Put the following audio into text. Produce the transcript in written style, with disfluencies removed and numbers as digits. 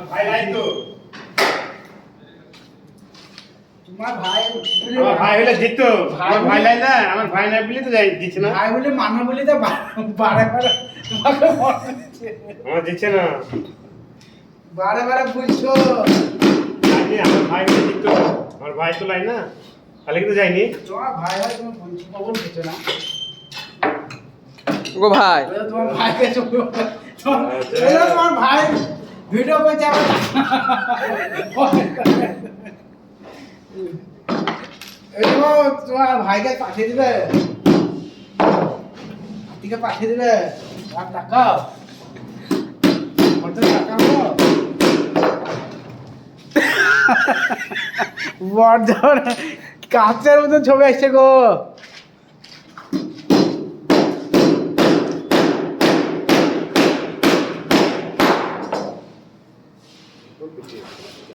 ভাই নাই তো তোমার ভাই আমার ভাই হলে দিত আমার ভাই নাই না আমার ভাই নাই বলে তো যাই দিচ্ছে না ভাই বলে মানো বলে তো বারে বারে তোমাকে মনে হচ্ছে। আমার দিচ্ছে না বারে বারে বুঝছো আমি আমার ভাই হলে দিত আমার ভাই তো নাই না তাহলে কিন্তু যাইনি তোমার ভাই হয় তুমি বলছো কখন বুঝছো না গো ভাই তোমার ভাইকে তোমার ভাই ভিডিও করছে আবার তোমার ভাইকে পাঠিয়ে দিবে হাতিকে পাঠিয়ে দিবে আর টাকা কত টাকা হলো বর্ধমান কাঁচের মতন ছবি আসছে গো